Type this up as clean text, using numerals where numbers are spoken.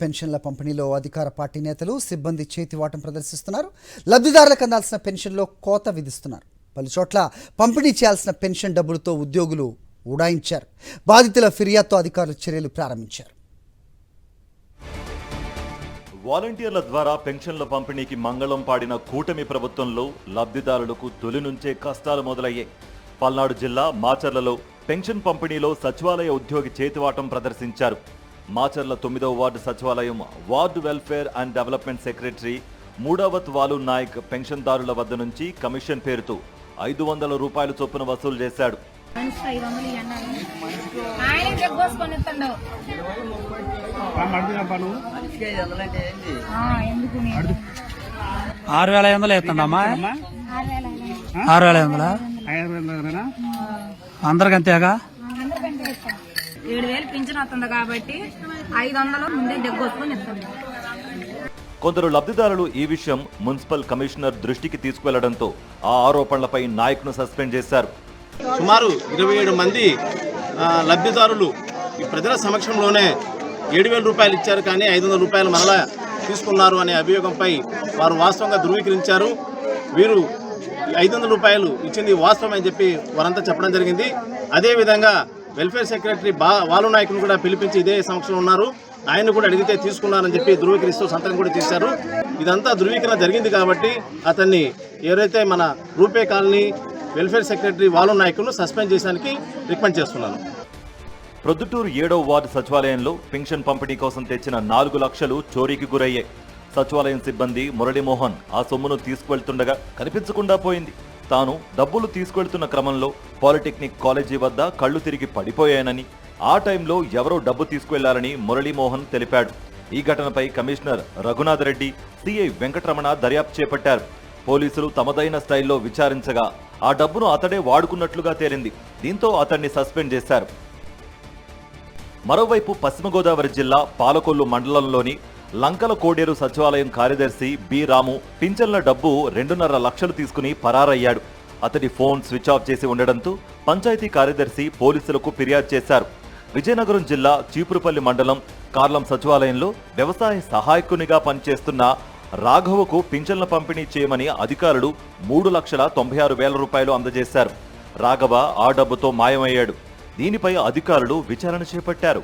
పెన్షన్ల పంపిణీలో అధికార పార్టీ నేతలు సిబ్బంది చేతివాటం ప్రదర్శిస్తున్నారు. లబ్ధిదారులకు అందాల్సిన పెన్షన్లో కోత విధిస్తున్నారు. పలు చోట్ల పంపిణీ చేయాల్సిన పెన్షన్ డబ్బులతో ఉద్యోగులు ఉడాయించారు. బాధితుల ఫిర్యాదుతో అధికారులు చర్యలు ప్రారంభించారు. వాలంటీర్ల ద్వారా పెన్షన్ల పంపిణీకి మంగళం పాడిన కూటమి ప్రభుత్వంలో లబ్ధిదారులకు తొలి నుంచే కష్టాలు మొదలయ్యాయి. పల్నాడు జిల్లా మాచర్లలో పెన్షన్ పంపిణీలో సచివాలయ ఉద్యోగి చేతివాటం ప్రదర్శించారు. మాచర్ల 9వ వార్డు సచివాలయం ward welfare and development secretary Mudavath Valu Nayak పెన్షన్దారుల వద్ద నుంచి కమిషన్ పేరుతో 500 రూపాయల చొప్పున వసూలు చేశాడు. 6,500 ఎత్తండమ్మా. 6,500 అందరికి అంతేగా. 7,000 పింఛన్ వస్తుంది కాబట్టి 500 ముందే దగ్గొసుకొని ఇస్తుంది. కొందరు లబ్ధిదారులు ఈ విషయం మున్సిపల్ కమిషనర్ దృష్టికి తీసుకువెళ్లడంతో ఆ ఆరోపణలపై నాయక్ను సస్పెండ్ చేశారు. సుమారు 27 మంది లబ్ధిదారులు ఈ ప్రజల సమక్షంలోనే 7,000 రూపాయలు ఇచ్చారు, కానీ 500 రూపాయలు మరలా తీసుకున్నారు అనే అభియోగంపై వారు వాస్తవంగా ధృవీకరించారు. వీరు 500 రూపాయలు ఇచ్చింది వాస్తవం అని చెప్పి వారంతా చెప్పడం జరిగింది. అదేవిధంగా వెల్ఫేర్ సెక్రటరీ వాలు నాయకుని కూడా పిలిపించి ఇదే సమక్షంలో ఉన్నారు. ఆయన కూడా అడిగితే తీసుకున్నారని చెప్పి ధృవీకరిస్తూ సంతకం కూడా చేశారు. ఇదంతా ధృవీకరణ జరిగింది కాబట్టి అతన్ని ఎవరైతే మన రూపే కాలనీ వెల్ఫేర్ సెక్రటరీ వాలు నాయకులను సస్పెండ్ చేయడానికి రికమెండ్ చేస్తున్నాను. ప్రొద్దుటూరు 7వ వార్డు సచివాలయంలో పెన్షన్ పంపిణీ కోసం తెచ్చిన 4 లక్షలు చోరీకి గురయ్యాయి. సచివాలయం సిబ్బంది మురళీమోహన్ ఆ సొమ్మును తీసుకువెళ్తుండగా కనిపించకుండా పోయింది. తాను డబ్బులు తీసుకెళ్తున్న క్రమంలో పాలిటెక్నిక్ కాలేజీ వద్ద కళ్లు తిరిగి పడిపోయానని, ఆ టైంలో ఎవరో డబ్బు తీసుకువెళ్లారని మురళీమోహన్ తెలిపాడు. ఈ ఘటనపై కమిషనర్ రఘునాథ్ రెడ్డి, సిఐ వెంకటరమణ దర్యాప్తు చేపట్టారు. పోలీసులు తమదైన స్టైల్లో విచారించగా ఆ డబ్బును అతడే వాడుకున్నట్లుగా తేలింది. దీంతో అతన్ని సస్పెండ్ చేశారు. మరోవైపు పశ్చిమ గోదావరి జిల్లా పాలకొల్లు మండలంలోని లంకల కోడేరు సచివాలయం కార్యదర్శి బి రాము పింఛన్ల డబ్బు 2.5 లక్షలు తీసుకుని పరారయ్యాడు. అతడి ఫోన్ స్విచ్ ఆఫ్ చేసి ఉండడంతో పంచాయతీ కార్యదర్శి పోలీసులకు ఫిర్యాదు చేశారు. విజయనగరం జిల్లా చీపురుపల్లి మండలం కార్లం సచివాలయంలో వ్యవసాయ సహాయకునిగా పనిచేస్తున్న రాఘవకు పింఛన్ల పంపిణీ చేయమని అధికారులు 3,96,000 రూపాయలు అందజేశారు. రాఘవ ఆ డబ్బుతో మాయమయ్యాడు. దీనిపై అధికారులు విచారణ చేపట్టారు.